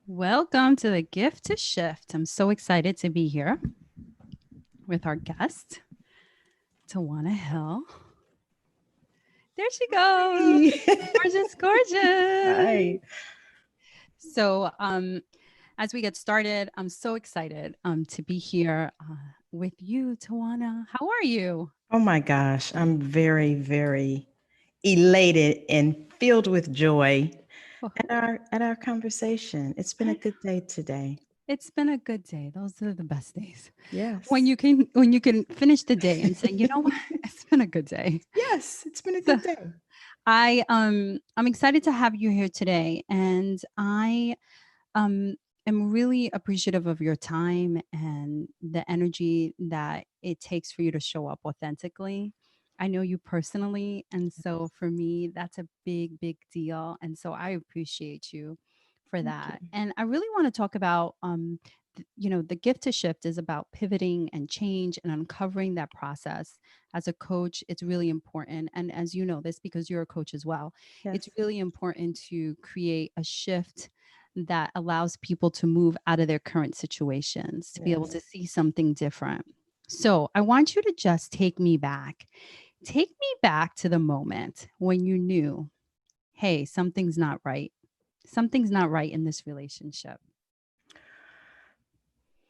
Welcome to the Gift to Shift. I'm so excited to be here with our guest, Tajuana Hill. There she goes. Gorgeous, gorgeous. Hi. So, as we get started, I'm so excited to be here with you, Tajuana. How are you? Oh my gosh, I'm very, very elated and filled with joy Oh, at our conversation. It's been a I- good day today. it's been a good day. Those are the best days. When Yes. you can finish the day and say, you know what, it's been a good day. Yes, it's been a So good day. I'm excited to have you here today, and I am really appreciative of your time and the energy that it takes for you to show up authentically. I know you personally, and so for me, that's a big, big deal. And so I appreciate you for Thank you. that. And I really want to talk about, the gift to shift is about pivoting and change and uncovering that process. As a coach, it's really important. And as you know this, because you're a coach as well, it's Yes. really important to create a shift that allows people to move out of their current situations, to be able Yes. to see something different. So I want you to just take me back. Take me back to the moment when you knew, hey, something's not right. Something's not right in this relationship.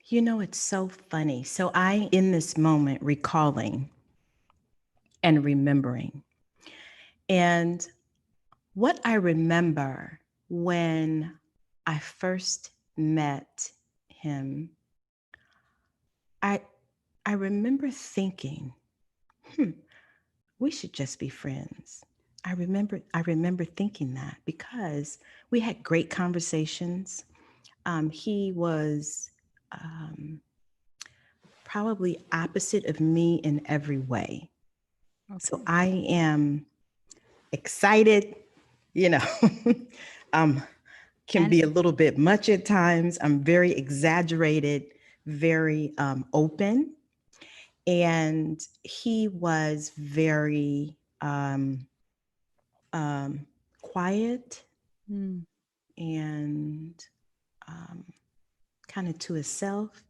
You know, it's so funny. So I, in this moment, recalling and remembering. And what I remember when I first met him, I I remember thinking, hmm, we should just be friends. I remember thinking that because we had great conversations. He was um, probably opposite of me in every way. So Okay. I am excited, you know, um, can And be a little bit much at times. I'm very exaggerated, very open. And he was very um, quiet mm, and um, kind of to himself.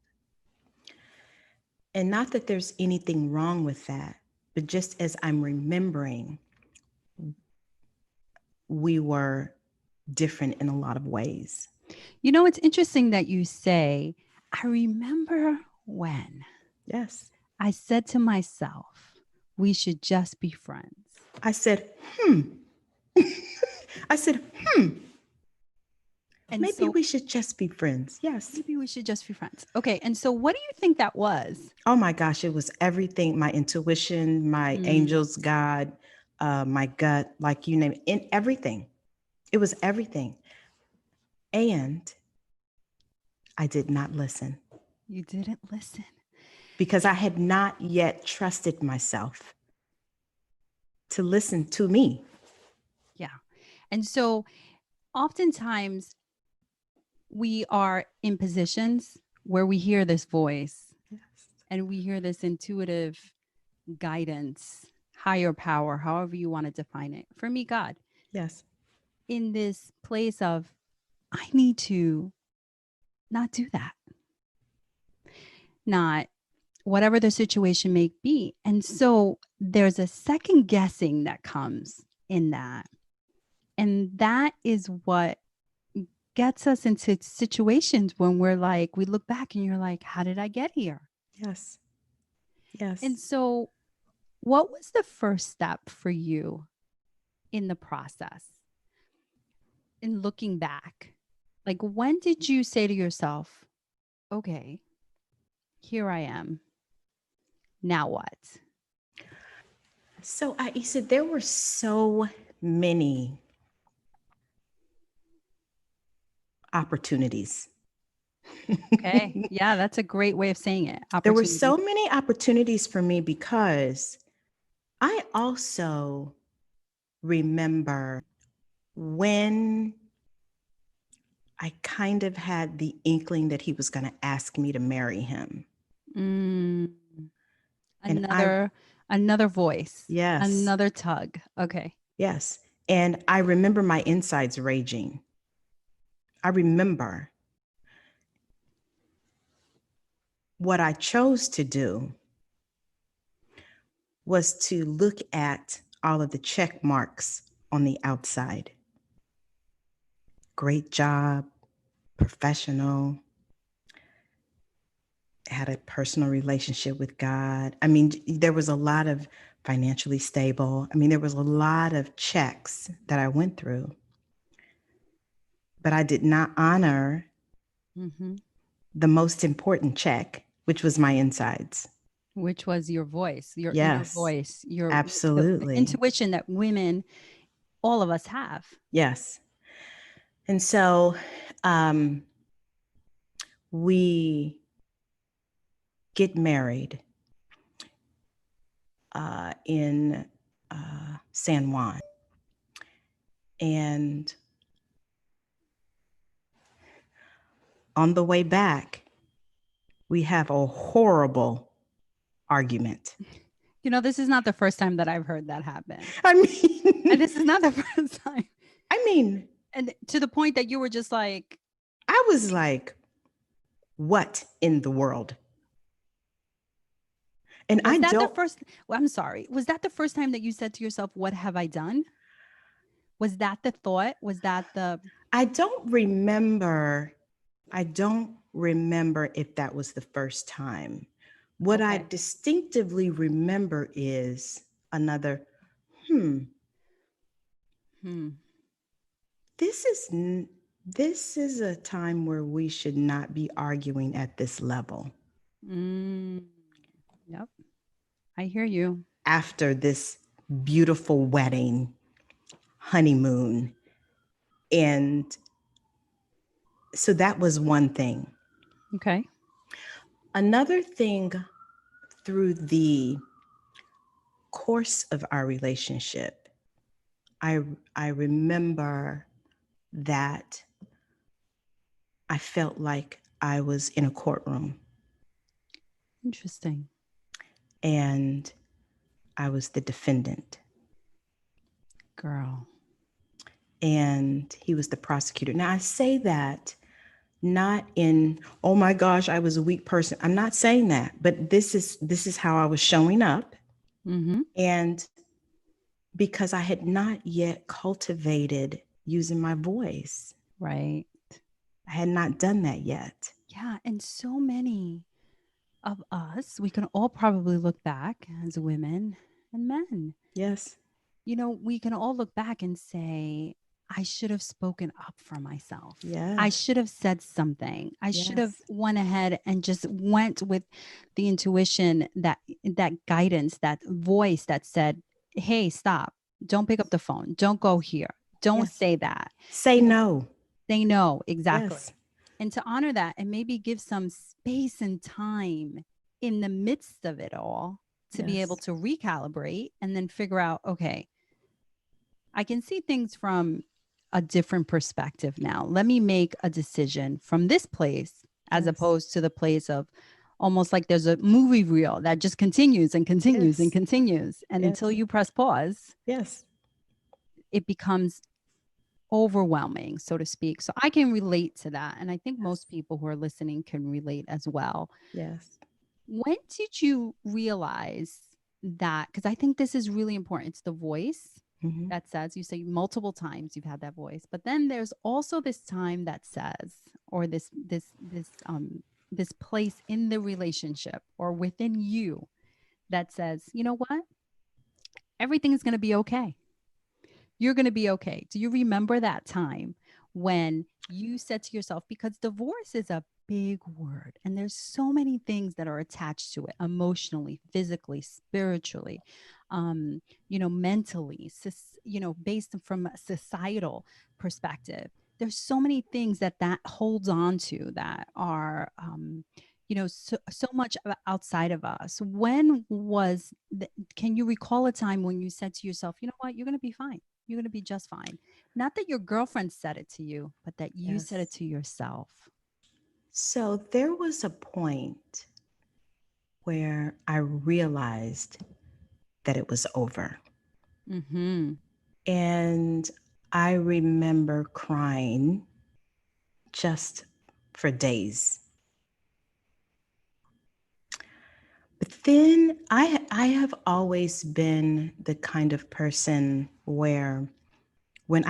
And not that there's anything wrong with that, but just as I'm remembering, we were different in a lot of ways. it's interesting that you say, I remember when Yes. I said to myself, we should just be friends. I said, hmm. I said, And maybe so we should just be friends. Yes. maybe we should just be friends. Okay. And so what do you think that was? Oh my gosh, it was everything, my intuition, my Mm, angels, God, my gut, like you name it, in everything. It was everything. And I did not listen you didn't listen. because I had not yet trusted myself to listen to me. Yeah. And so oftentimes we are in positions where we hear this voice Yes. and we hear this intuitive guidance, higher power, however you want to define it. For me, God, Yes. in this place of, I need to not do that, not whatever the situation may be. And so there's a second guessing that comes in that. And that is what gets us into situations when we're like, we look back and you're like, how did I get here? Yes. And Yes. so, what was the first step for you in the process in looking back? Like, when did you say to yourself, okay, here I am. Now what? So I said there were so many opportunities. Okay. Yeah, that's a great way of saying it. There were Opportunity. so many opportunities for me because I also remember when I kind of had the inkling that he was going to ask me to marry him. Mm, And I, another voice, yes, another tug. Okay. yes. And I remember my insides raging. I remember. what I chose to do was to look at all of the check marks on the outside. Great job, professional, had a personal relationship with God. I mean, there was a lot of financially stable. I mean, there was a lot of checks that I went through, but I did not honor Mm-hmm. the most important check, which was my insides. Which was your voice, your inner Yes, voice, the absolutely. intuition that women, all of us have. Yes. And so um, we get married in San Juan. And on the way back, we have a horrible argument. You know, this is not the first time that I've heard that happen. I And mean, this is not the first time. I mean, And to the point that you were just like, I was like, what in the world? And I was that the don't, first? Well, I'm sorry. Was that the first time that you said to yourself, "What have I done?" Was that the thought? Was that the I don't remember, I don't remember if that was the first time. What I okay? distinctively remember is another, hmm, Hmm. this is this is a time where we should not be arguing at this level Mm. Yep. I hear you. after this beautiful wedding, honeymoon. And so that was one thing. Okay. Another thing, through the course of our relationship, I I remember that I felt like I was in a courtroom Interesting. and I was the defendant Girl. and he was the prosecutor. Now I say that not in, oh my gosh, I was a weak person. I'm not saying that, but this is how I was showing up. Mm-hmm. And because I had not yet cultivated using my voice, Right. I had not done that yet. Yeah. And so many of us, we can all probably look back as women and men. Yes. You know, we can all look back and say, I should have spoken up for myself. I Yes. should have said something. I should have Yes. went ahead and just went with the intuition, that guidance, that voice that said, "Hey, stop. Don't pick up the phone. Don't go here. Don't Yes. say that." Say You know, no. they know Yes. exactly. And to honor that and maybe give some space and time in the midst of it all to be able Yes. to recalibrate and then figure out, okay, I can see things from a different perspective now. Let me make a decision from this place as Yes. opposed to the place of almost like there's a movie reel that just continues and continues and Yes. continues. And until Yes. you press pause, Yes. it becomes overwhelming, so to speak. So I can relate to that. And I think Yes. most people who are listening can relate as well. Yes. When did you realize that? Because I think this is really important. It's the voice Mm-hmm. that says, you say multiple times you've had that voice, but then there's also this time that says, or this place in the relationship or within you that says, you know what? Everything is going to be okay. You're going to be okay. Do you remember that time when you said to yourself, because divorce is a big word and there's so many things that are attached to it emotionally, physically, spiritually, mentally, based from a societal perspective. There's so many things that holds on to that are, so much outside of us. Can you recall a time when you said to yourself, you know what, you're going to be fine? You're going to be just fine. Not that your girlfriend said it to you, but that you said it Yes. to yourself. So there was a point where I realized that it was over. Mm-hmm. And I remember crying just for days. But then I have always been the kind of person where when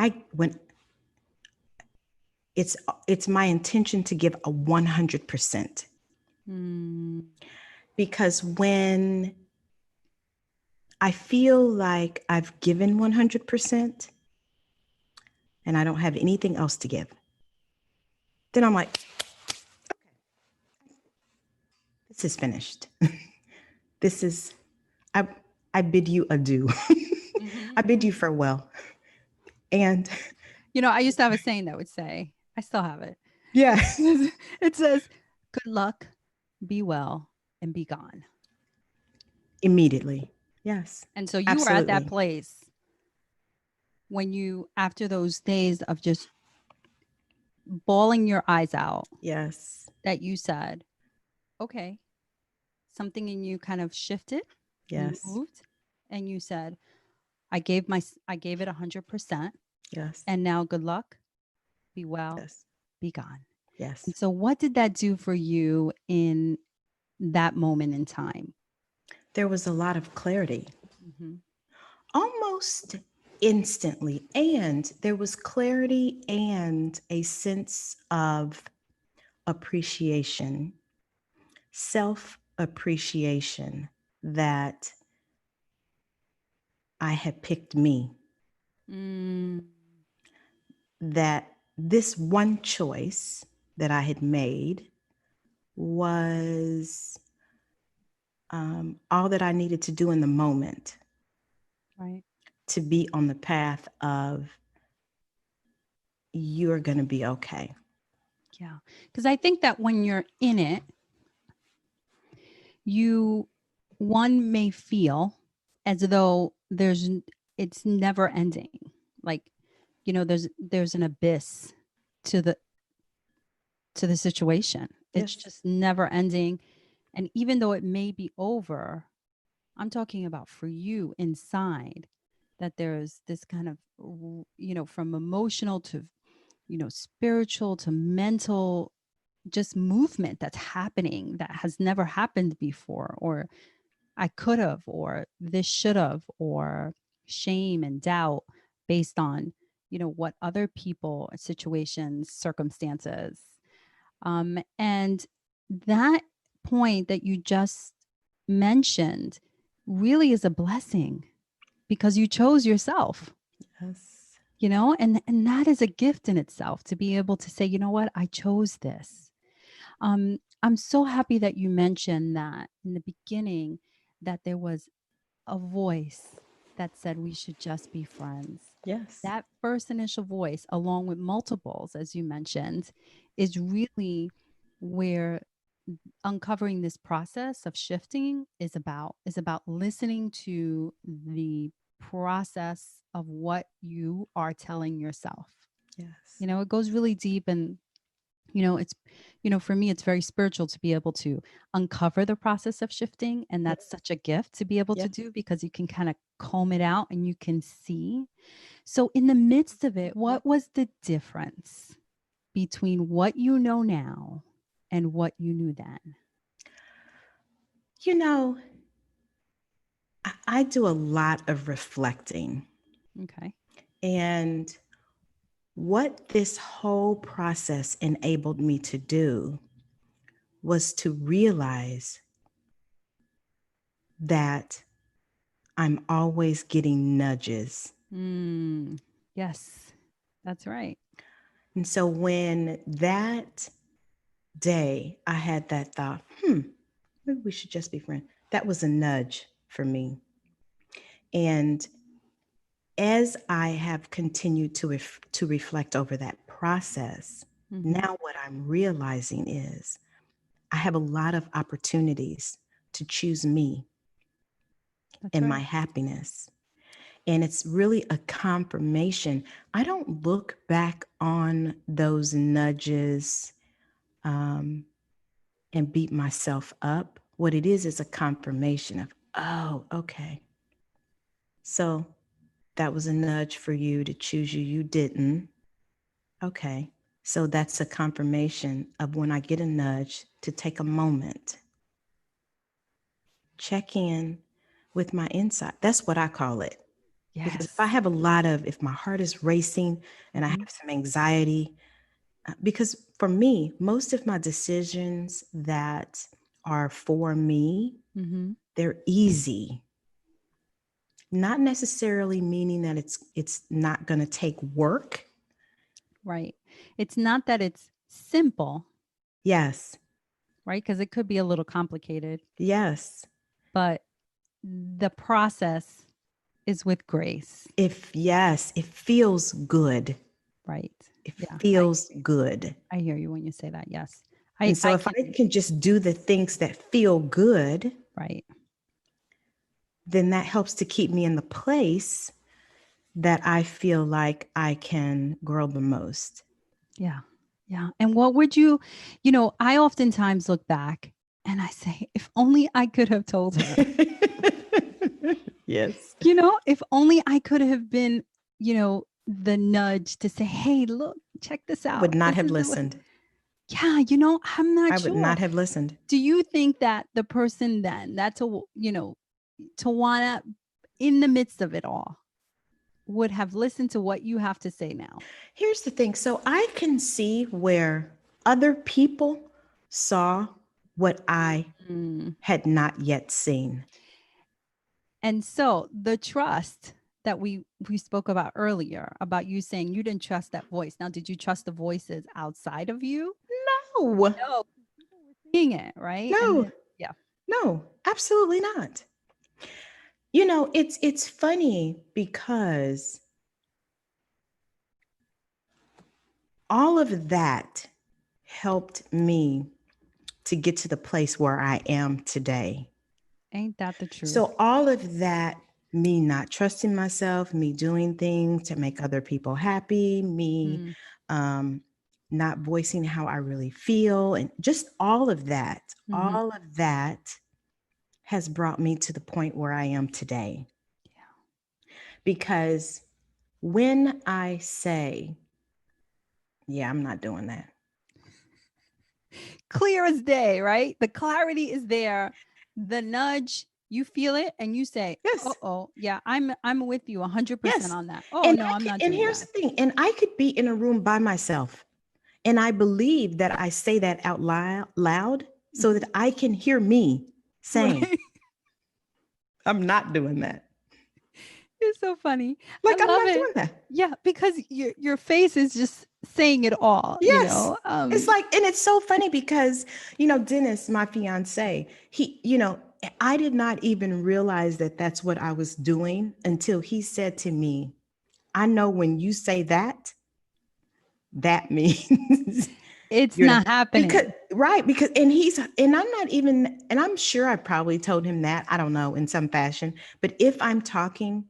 it's my intention to give a 100%, Mm, because when I feel like I've given 100% and I don't have anything else to give, then I'm like, this is finished. This is, I, I bid you adieu. mhm. I bid you farewell. And I used to have a saying that would say, I still have it. yeah, It says, "Good luck, be well, and be gone." immediately. Yes, And so you were at that absolutely. place when you, after those days of just bawling your eyes out, Yes, that you said, okay, something in you kind of shifted, you yes, moved, and you said, I gave it 100%, yes, and now good luck, be well, yes, be gone. yes. And so what did that do for you in that moment in time? There was a lot of clarity Mhm. almost instantly. And there was clarity and a sense of appreciation, self appreciation, that I had picked me, Mm, that this one choice that I had made was all that I needed to do in the moment right. to be on the path of you're going to be okay. Yeah. Because I think that when you're in it, you one may feel as though it's never ending. Like, there's an abyss to the situation. It's Yes. just never ending. And even though it may be over, I'm talking about for you inside, that there's this kind of, from emotional to, spiritual to mental, just movement that's happening that has never happened before, or I could have, or this should have, or shame and doubt based on, what other people, situations, circumstances. And that point that you just mentioned really is a blessing because you chose yourself, Yes. and that is a gift in itself to be able to say, you know what, I chose this. I'm so happy that you mentioned that in the beginning, that there was a voice that said we should just be friends. Yes. That first initial voice, along with multiples, as you mentioned, is really where uncovering this process of shifting is about listening to the process of what you are telling yourself. Yes. It goes really deep, and it's for me it's very spiritual to be able to uncover the process of shifting, and that's Yes. such a gift to be able to Yes. do because you can kind of comb it out and you can see. So in the midst of it, what was the difference between what you know now and what you knew then? You know, I do a lot of reflecting. Okay. And what this whole process enabled me to do was to realize that I'm always getting nudges. Mm, yes, that's right. And so when that day I had that thought, maybe we should just be friends, that was a nudge for me. And as I have continued to reflect over that process, Hmm. now what I'm realizing is I have a lot of opportunities to choose me That's and my right. happiness. And it's really a confirmation. I don't look back on those nudges um, and beat myself up. What it is a confirmation of, oh, okay. So that was a nudge for you to choose you. You didn't. Okay. So that's a confirmation of when I get a nudge to take a moment check in with my inside. That's what I call it. Because Yes. if my heart is racing and I have Mhm. some anxiety, because for me, most of my decisions that are for me, Mhm. they're easy. Not necessarily meaning that it's not going to take work. Right. It's not that it's simple, Yes. right? Because it could be a little complicated, Yes. but the process is with grace, If yes, it feels good. right? It Yeah, feels good. I hear you when you say that. Yes. And so I if I can, can just do the things that feel good, right. then that helps to keep me in the place that I feel like I can grow the most. Yeah. Yeah. And what would you, I oftentimes look back and I say, if only I could have told her, Yes. if only I could have been, the nudge to say, hey, look, check this I would out. not This have is the way. listened. Yeah, I'm I not would sure. not have listened. Do you think that the person then, Tajuana in the midst of it all would have listened to what you have to say now? Here's the thing. So I can see where other people saw what I Mm. had not yet seen. And so the trust that we spoke about earlier, about you saying you didn't trust that voice. Now, did you trust the voices outside of you? No, No, people were seeing it, right? And no, then, yeah. no, absolutely not. It's funny because all of that helped me to get to the place where I am today. Ain't that the truth? So all of that, me not trusting myself, me doing things to make other people happy, me Mm, um, not voicing how I really feel, and just mhm. all of that has brought me to the point where I am today. Because when I say, yeah, I'm not doing that. Clear as day, right? The clarity is there. The nudge, you feel it and you say, Yes, "Oh, yeah, I'm with you 100% yes. on that. Oh, no, I'm not And doing here's that." the thing, and I could be in a room by myself. And I believe that I say that out loud so Mhm. that I can hear me saying, Right. I'm not doing that. It's so funny. I Like, I'm love not it. doing that. Yeah, because your face is just saying it all, you Yes. know? It's like, and it's so funny because, Dennis, my fiance, I did not even realize that that's what I was doing until he said to me, I know when you say that, that means It's you're not, not because happening. right, because and I'm not even, and I'm sure I probably told him that, I don't know, in some fashion, but if I'm talking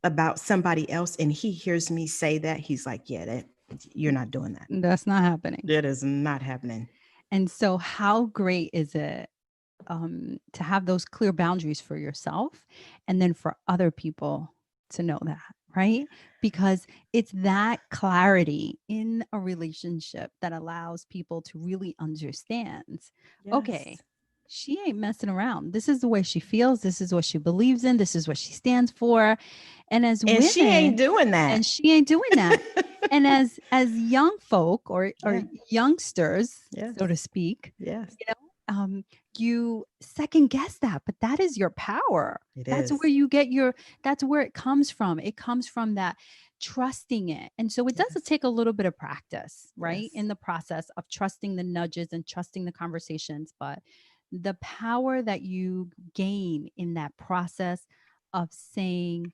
about somebody else and he hears me say that, he's like, yeah, that you're not doing that. That's not happening. That is not happening. And so how great is it to have those clear boundaries for yourself and then for other people to know that, right? Because it's that clarity in a relationship that allows people to really understand, okay, Yes. she ain't messing around. This is the way she feels. This is what she believes in. This is what she stands for. And as And she ain't women, doing and that. she ain't doing that. And as young folk or Yeah. youngsters, so Yes. to speak, Yes. you you second guess that, but that is your power. It That's is. where that's where it comes from. It comes from that trusting it. And so it does Yes. take a little bit of practice, right? Yes. In the process of trusting the nudges and trusting the conversations, but the power that you gain in that process of saying,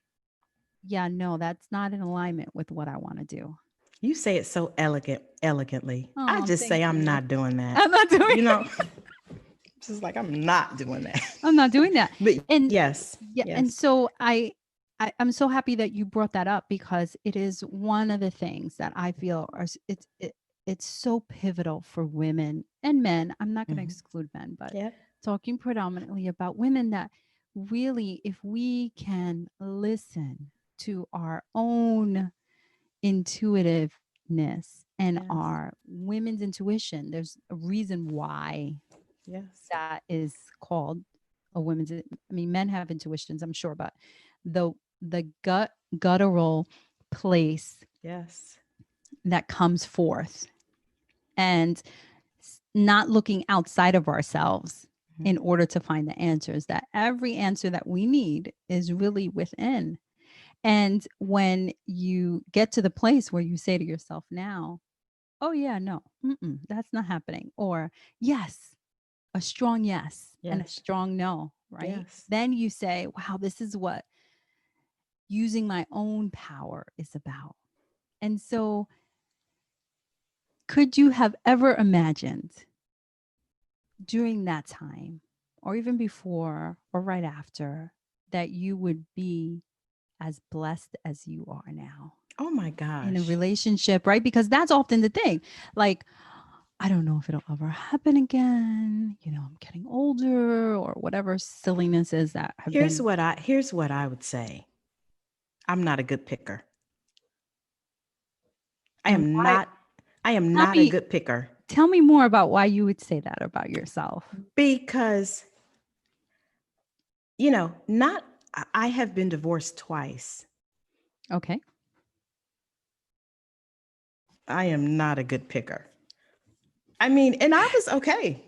yeah, no, that's not in alignment with what I want to do. You say it so elegantly. I Oh, just thank say I'm you. not doing that. I'm not doing You know, just like I'm not doing that. I'm not doing that. But And yes, yeah, and yes, so I'm so happy that you brought that up because it is one of the things that I feel it's so pivotal for women and men. I'm not going to hmm, exclude men, but yeah, talking predominantly about women that really if we can listen to our own intuitiveness and yes, our women's intuition, there's a reason why yes, that is called a women's, I mean, men have intuitions, I'm sure, but the guttural place Yes. that comes forth, and not looking outside of ourselves Mhm. in order to find the answers, that every answer that we need is really within. And when you get to the place where you say to yourself now, oh yeah, no, that's not happening, or yes, a strong yes and a Yes. strong no, right? Yes. Then you say, wow, this is what using my own power is about. And so, could you have ever imagined during that time, or even before, or right after, that you would be as blessed as you are now Oh my in a gosh. relationship, right? Because that's often the thing. Like, I don't know if it'll ever happen again. I'm getting older, or whatever silliness is that have been. Here's what I would say. I'm not a good picker. I And am why? not I am Tell not a me, good picker tell me more about why you would say that about yourself. because not I have been divorced twice. Okay. I am not a good picker. I mean, and I was okay.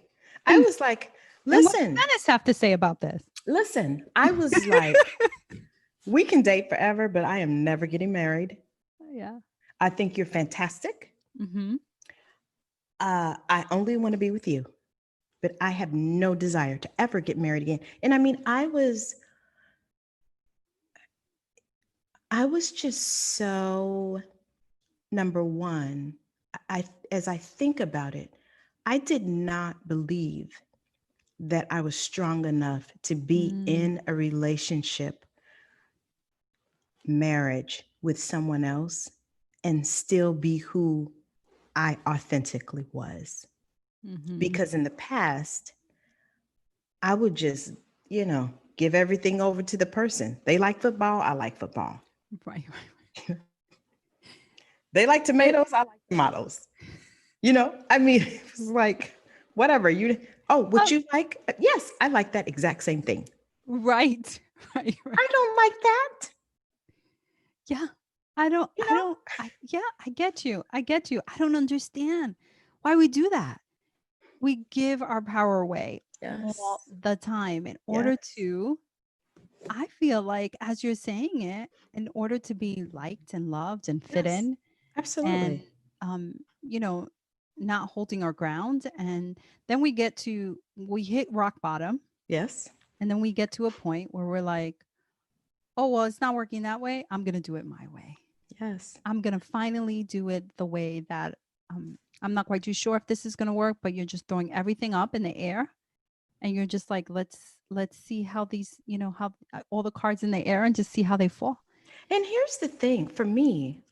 I And was like, and what do listen, feminists have to say about this? listen. I was like, we can date forever, but I am never getting married. Yeah. I think you're fantastic. Mm-hmm. I only want to be with you, but I have no desire to ever get married again. And I mean, I was just so number one. I as I think about it, I did not believe that I was strong enough to be Mm, in a relationship, marriage with someone else and still be who I authentically was. mm-hmm. Because in the past, I would just, give everything over to the person. They like football, I like football. Right. They like Right. tomatoes, I like tomatoes. I mean, it was like, whatever. Would Oh, you like? Yes, I like that exact same thing. right. Right. Right. I don't like that. Yeah. You know? Yeah, I get you. I get you. I don't understand why we do that. We give our power away all Yes. the time in order Yes. to, I feel like, as you're saying it, in order to be liked and loved and fit Yes. in, and, Absolutely. um, you know, not holding our ground. And then we hit rock bottom. Yes. And then we get to a point where we're like, oh, well, it's not working that way. I'm going to do it my way. Yes. I'm going to finally do it the way that, I'm not quite too sure if this is going to work, but you're just throwing everything up in the air, and you're just like, let's see how these, how all the cards in the air, and just see how they fall. And here's the thing for me,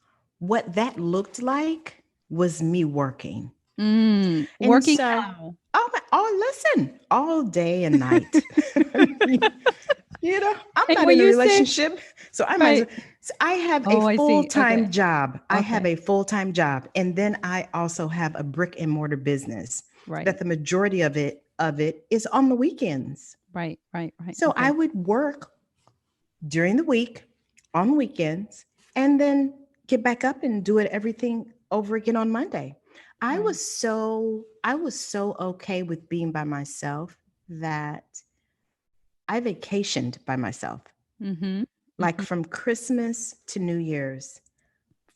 what that looked like was me working. And Working so, how? listen, all day and night. I'm And not when in a you say, relationship, so I might as right. well. So I have a Oh, I see. full-time Okay. job. I have Okay. a full-time job, and then I also have a brick and mortar business that Right. the majority of it is on the weekends. Right. Right. Right. So I Okay. would work during the week, on weekends, and then get back up and do it everything over again on Monday. Right. I was so okay with being by myself that I vacationed by myself, Mm-hmm. like Mm-hmm. from Christmas to New Year's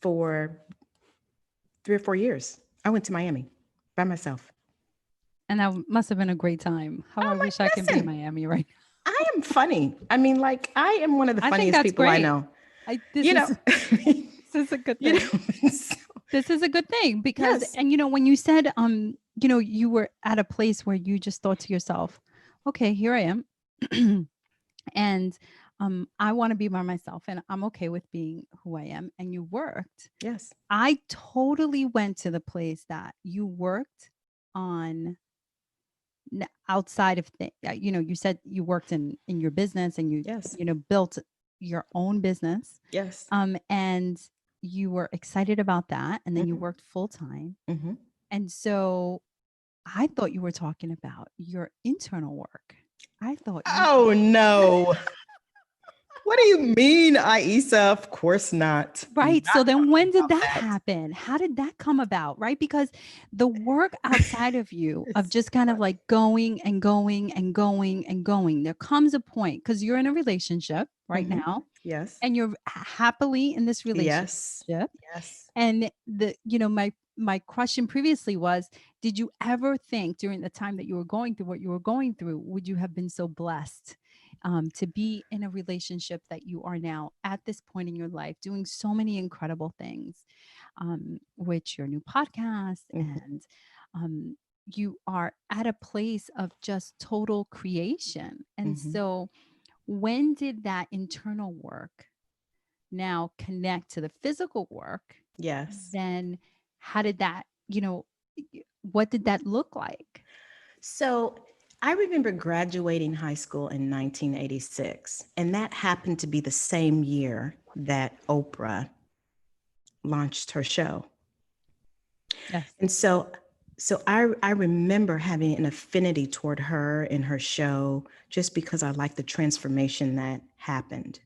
for 3 or 4 years. I went to Miami by myself. And that must have been a great time. How I I'm like, wish I could be in listen, Miami right now. I am funny. I mean, like, I am one of the I think funniest that's people I great. know. I this You is know, this is a good you thing. know. So, This is a good thing because, yes, and when you said, you were at a place where you just thought to yourself, okay, here I am. And I want to be by myself, and I'm okay with being who I am. And you worked. yes, I totally went to the place that you worked on, outside of you said you worked in your business, and you yes, built your own business, yes. and you were excited about that, and then you Hmm. worked full time. Hmm. And so I thought you were talking about your internal work. I thought you Oh no. What do you mean, Aissa? Of course not. Not Right. So then talking when did about that that. happen? How did that come about? Right? Because the work outside of you of It's just kind of funny. like going and going and going and going, there comes a point because you're in a relationship right Mhm. now Yes. and you're happily in this relationship. Yes. Yes. And my question previously was, did you ever think during the time that you were going through what you were going through, would you have been so blessed to be in a relationship that you are now at this point in your life, doing so many incredible things, which your new podcast Mhm. and you are at a place of just total creation. And Mhm. so, when did that internal work now connect to the physical work? Yes. Then how did that, what did that look like? So I remember graduating high school in 1986, and that happened to be the same year that Oprah launched her show. Yes. And so I remember having an affinity toward her and her show just because I liked the transformation that happened.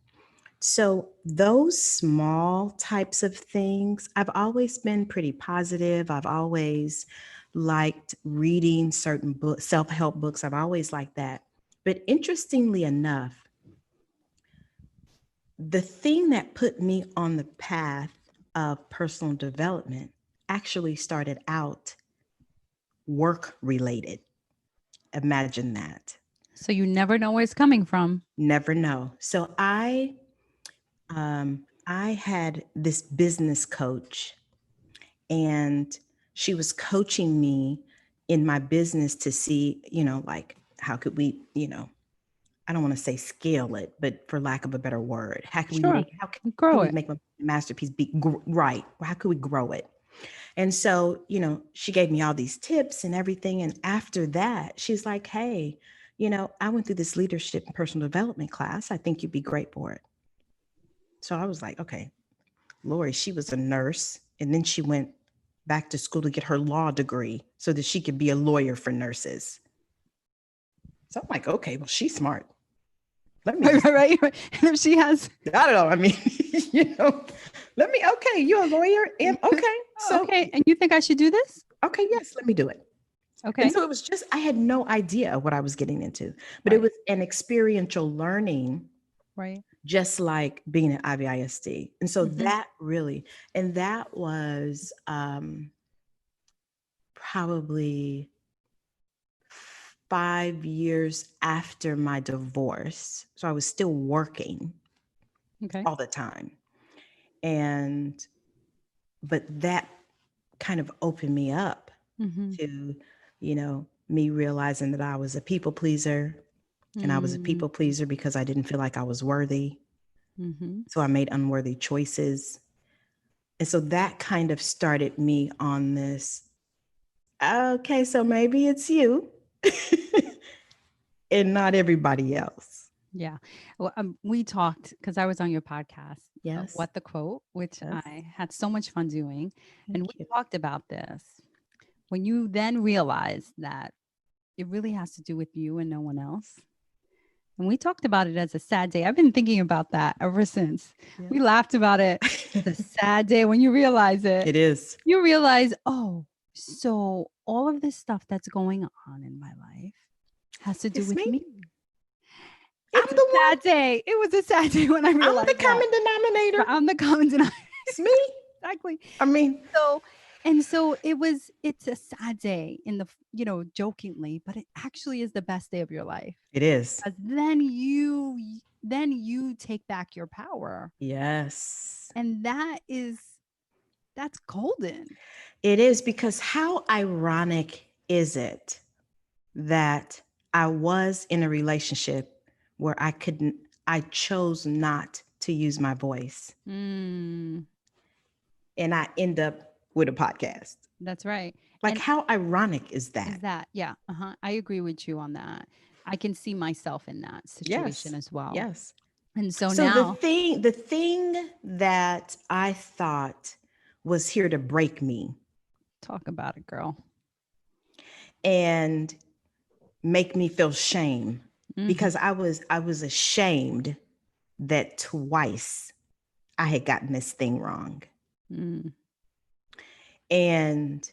So those small types of things, I've always been pretty positive. I've always liked reading certain books, self-help books. I've always liked that. But interestingly enough, the thing that put me on the path of personal development actually started out work related. Imagine that. So you never know where it's coming from. Never know. So I had this business coach, and she was coaching me in my business to see, like how could we, I don't want to say scale it, but for lack of a better word, Sure. how can Grow we it. make my masterpiece be right? How could we grow it? And so, she gave me all these tips and everything. And after that, she's like, hey, I went through this leadership and personal development class. I think you'd be great for it. So I was like, okay, Lori, she was a nurse. And then she went back to school to get her law degree so that she could be a lawyer for nurses. So I'm like, okay, well, she's smart. Let me Right, just, right, right. And if she has I don't know. I mean, okay, you're a lawyer. And okay. So, okay, and you think I should do this? okay, yes, let me do it. And Okay. so it was just, I had no idea what I was getting into, but it Right. was an experiential learning, Right. just like being at IVISD. And so Mhm. that really, and that was probably 5 years after my divorce. So I was still working Okay. all the time. And, but that kind of opened me up Mhm. to, me realizing that I was a people pleaser. And I was a Mm. people pleaser because I didn't feel like I was worthy. Mhm. So I made unworthy choices. And so that kind of started me on this. Okay, so maybe it's you and not everybody else. Yeah. Well, we talked because I was on your podcast, Yes. What the Quote, which Yes. I had so much fun doing. And we Thank you. talked about this. When you then realize that it really has to do with you and no one else. And we talked about it as a sad day. I've been thinking about that ever since. We Yes. laughed about it. The sad day when you realize it. It is. You realize, oh, so all of this stuff that's going on in my life has to do It's with me. me. I'm It's a the one. sad day. It was a sad day when I I'm the realized that. common denominator. I'm the common denominator. It's me. Exactly. I mean, So and so it's a sad day in the jokingly, but it actually is the best day of your life. it is. 'Cause then you take back your power. Yes. And that's golden. It is, because how ironic is it that I was in a relationship where I chose not to use my voice, Mm, and I end up with a podcast. that's right. Like, And how ironic is is that? that yeah, uh-huh. I agree with you on that. I can see myself in that situation Yes. as well. Yes. And so So now the thing that I thought was here to break me talk about it, girl. and make me feel shame because I was ashamed that twice I had gotten this thing wrong, Mm. and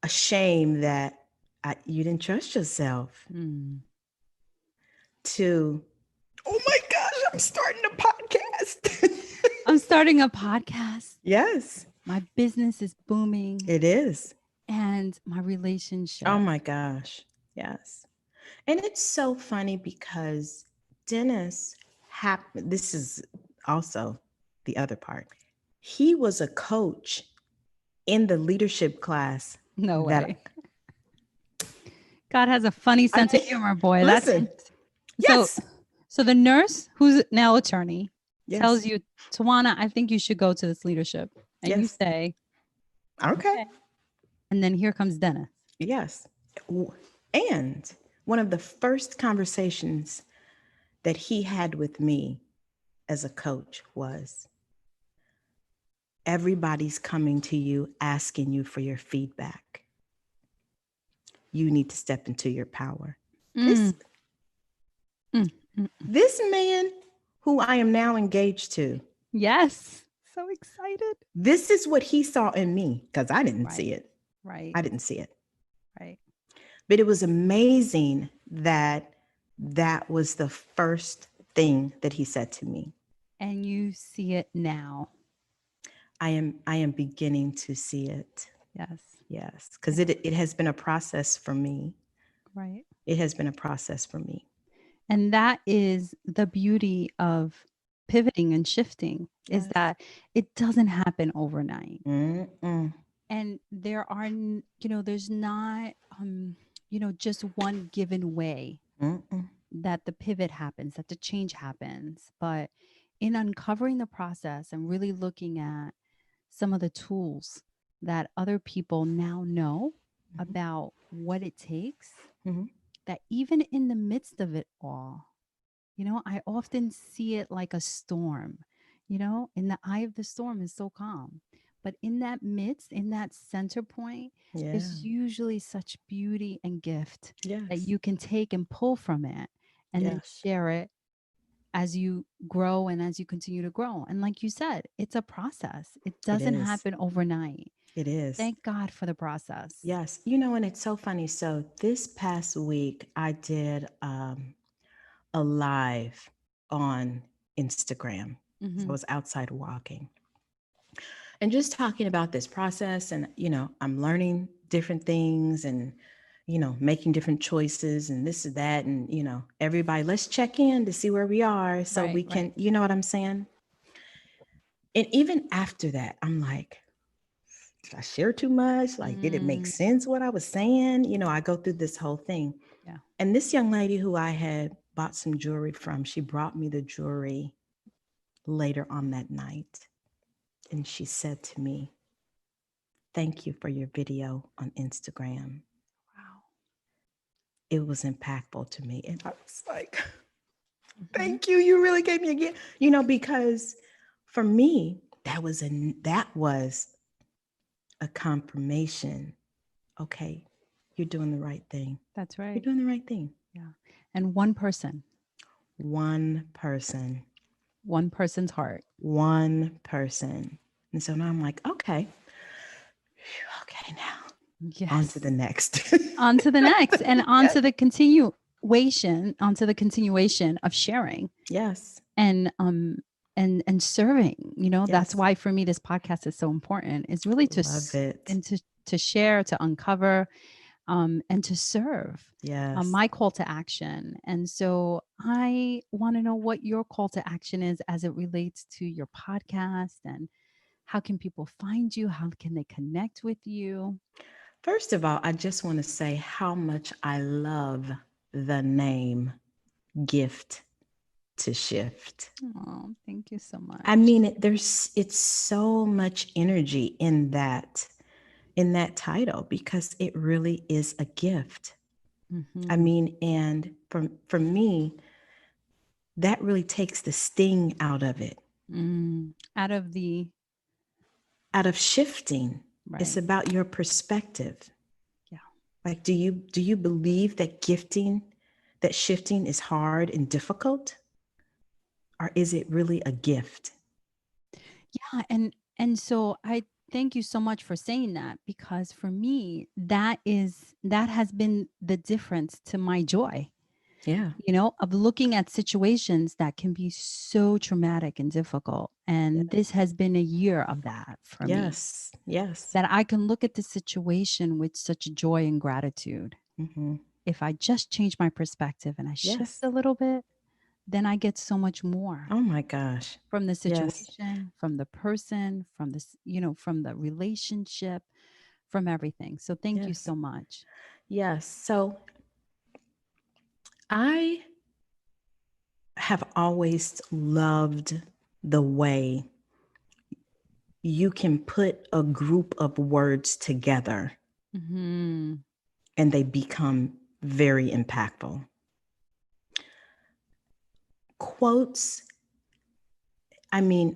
ashamed that you didn't trust yourself Mm. to, oh my gosh, I'm starting a podcast. I'm starting a podcast. Yes, My business is booming it is. and my Oh relationship. my gosh. Yes. And it's so funny because Dennis happened, this is also the other part. He was a coach in the leadership class No way. that God has a funny I sense of mean, humor, boy. That's listen, so. yes, So the nurse, who's now attorney, yes, tells you, Tajuana, I think you should go to this leadership, and you yes. say, Okay. okay. And then here comes Dennis. Yes. And one of the first conversations that he had with me as a coach was, everybody's coming to you asking you for your feedback. You need to step into your power. Mm. Mm. Mm. This man who I am now engaged to, Yes. So excited. this is what he saw in me, because I didn't Right. see it. Right. I didn't see it. Right. But it was amazing that that was the first thing that he said to me. And you see it now. I am beginning to see it. Yes. Yes, because it has been a process for me. Right. It has been a process for me. And that is the beauty of pivoting and shifting, is Yes. that it doesn't happen overnight. Mm-mm. And there are, there's not, just one given way Mm-mm. that the pivot happens, that the change happens. But in uncovering the process and really looking at some of the tools that other people now know about what it takes, Mm-hmm. that even in the midst of it all, I often see it like a storm, in the eye of the storm is so calm. But in that midst, in that center point, Yeah. is usually such beauty and gift that Yes. you can take and pull from it and then Yes. share it as you grow and as you continue to grow. And like you said, it's a process. It It doesn't is. happen overnight. It is. Thank God for the process. Yes. And it's so funny. So this past week, I did a live on Instagram. So I was outside walking and just talking about this process. And, I'm learning different things and, making different choices and this and that. And, everybody, let's check in to see where we are so Right, we can, you know what I'm saying? And even after that, I'm like, did I share too much? Like, did it make sense what I was saying? I go through this whole thing. Yeah. And this young lady who I had bought some jewelry from, she brought me the jewelry later on that night. And she said to me, thank you for your video on Instagram. Wow. It was impactful to me. And I was like, Mm-hmm. thank you. You really gave me a gift. Because for me, that was a confirmation. Okay, you're doing the right thing. That's You're right. doing the right thing. Yeah. And one person's heart. One person. And so now I'm like, okay, now on to Yes. the next. On to the next and on Yes. to the continuation of sharing Yes. and serving. That's Yes. why for me this podcast is so important, is really Love it. to share, to uncover, and to serve. Yes. My call to action. And so I want to know what your call to action is as it relates to your podcast, and how can people find you? How can they connect with you? First of all, I just want to say how much I love the name Gift to Shift. Oh, thank you so much. I mean, it's so much energy in that title, because it really is a gift. Mm-hmm. I mean, and for me, that really takes the sting out of it. Out of shifting. Right. It's about your perspective. Yeah. Like, do you believe that gifting, that shifting is hard and difficult? Or is it really a gift? Yeah, and so I thank you so much for saying that, because for me that has been the difference to my joy, Yeah. of looking at situations that can be so traumatic and difficult. And this Yes. has been a year of that for me, Yes. Yes. that I can look at the situation with such joy and gratitude. Hmm. If I just change my perspective and I shift Yes. a little bit, then I get so much more Oh my gosh. from the Yes. situation, from the person, from this, from the relationship, from everything. So thank you Yes. so much. Yes. So I have always loved the way you can put a group of words together Mhm. and they become very impactful. Quotes, I mean,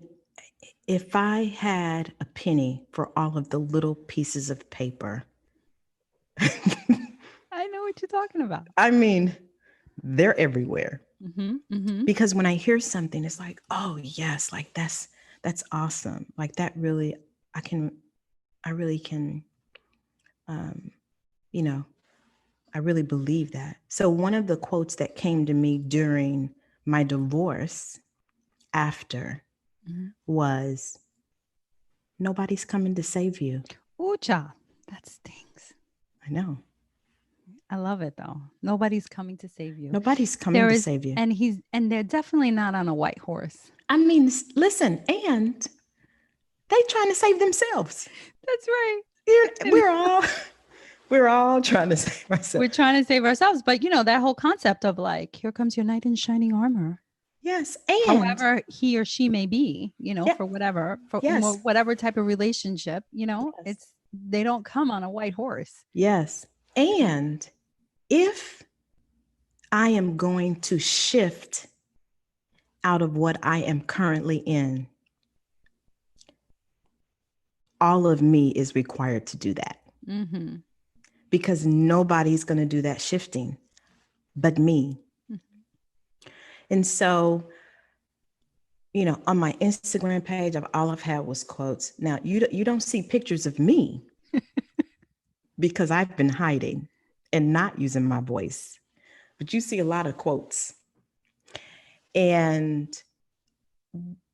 if I had a penny for all of the little pieces of paper, I know what you're talking about. I mean, they're everywhere. Mhm. Mhm. Because when I hear something, it's like, oh yes, like that's awesome. Like that really, I can, I really can, um, you know, I really believe that. So one of the quotes that came to me during my divorce after Mhm. was, nobody's coming to save you. Ooh, child, that stings. I know. I love it though. Nobody's coming to save you. Nobody's coming There to is, save you. and they're definitely not on a white horse. I mean, listen, and they trying to save themselves. That's right. And We're all we're all trying to save we're ourselves. trying to save ourselves, but that whole concept of like, here comes your knight in shining armor. Yes, and However he or she may be, yeah, for whatever, for yes, whatever type of relationship, yes, it's they don't come on a white horse. yes. And if I am going to shift out of what I am currently in, all of me is required to do that Mhm. because nobody's going to do that shifting but me. Mhm. And so, on my Instagram page, all I've had was quotes. Now, you don't see pictures of me because I've been hiding and not using my voice, but you see a lot of quotes. And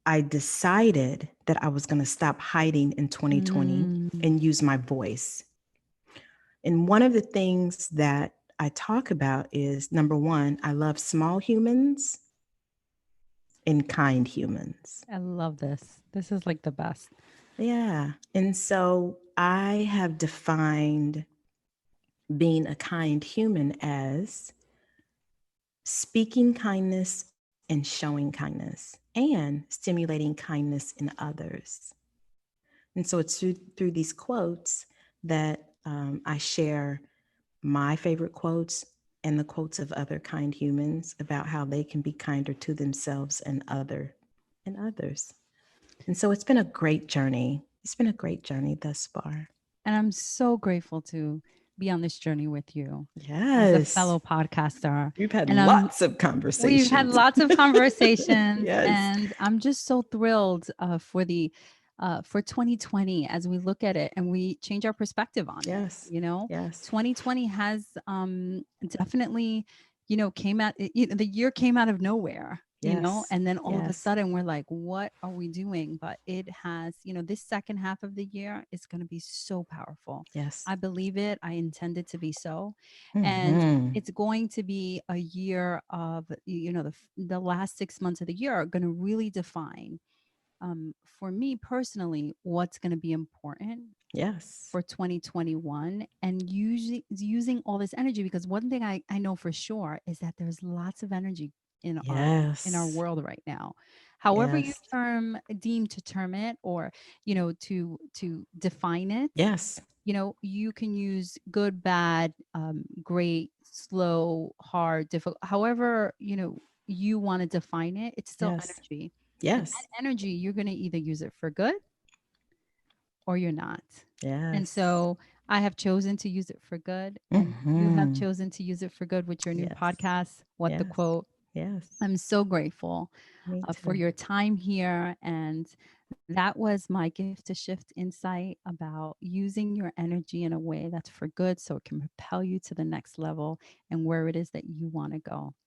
I decided that I was going to stop hiding in 2020 Mm. and use my voice. And one of the things that I talk about is, number one, I love small humans and kind humans. I love this. This is like the best. Yeah. And so I have defined being a kind human as speaking kindness and showing kindness and stimulating kindness in others. And so it's through these quotes that I share my favorite quotes and the quotes of other kind humans about how they can be kinder to themselves and others. And so it's been a great journey. It's been a great journey thus far. And I'm so grateful to be on this journey with you as a Yes. fellow podcaster. We've had And lots of we've had conversations. lots of conversations, Yes. and I'm just so thrilled for 2020 as we look at it and we change our perspective on it. Yes. Yes. 2020 has definitely, came out. The year came out of nowhere. Yes. And then all of a Yes. sudden we're like, what are we doing? But it has, this second half of the year is going to be so powerful. Yes. I believe it. I intend it to be so. And Mm-hmm. it's going to be a year of, the last 6 months of the year are going to really define, for me personally, what's going to be important Yes. for 2021, and using all this energy, because one thing I know for sure is that there's lots of energy in our Yes. world right now. However you Yes. deem to term it, or to define it, Yes. you can use good, bad, great, slow, hard, difficult, however you want to define it. It's still Yes. energy, and Yes. that energy, you're going to either use it for good or you're not. And Yes. so I have chosen to use it for good, and you have Mhm. chosen to use it for good with your new Yes. podcast, What the Yes. Quote. Yes. I'm so grateful Me for too. your time here. And that was my gift to shift insight about using your energy in a way that's for good so it can propel you to the next level and where it is that you want to go.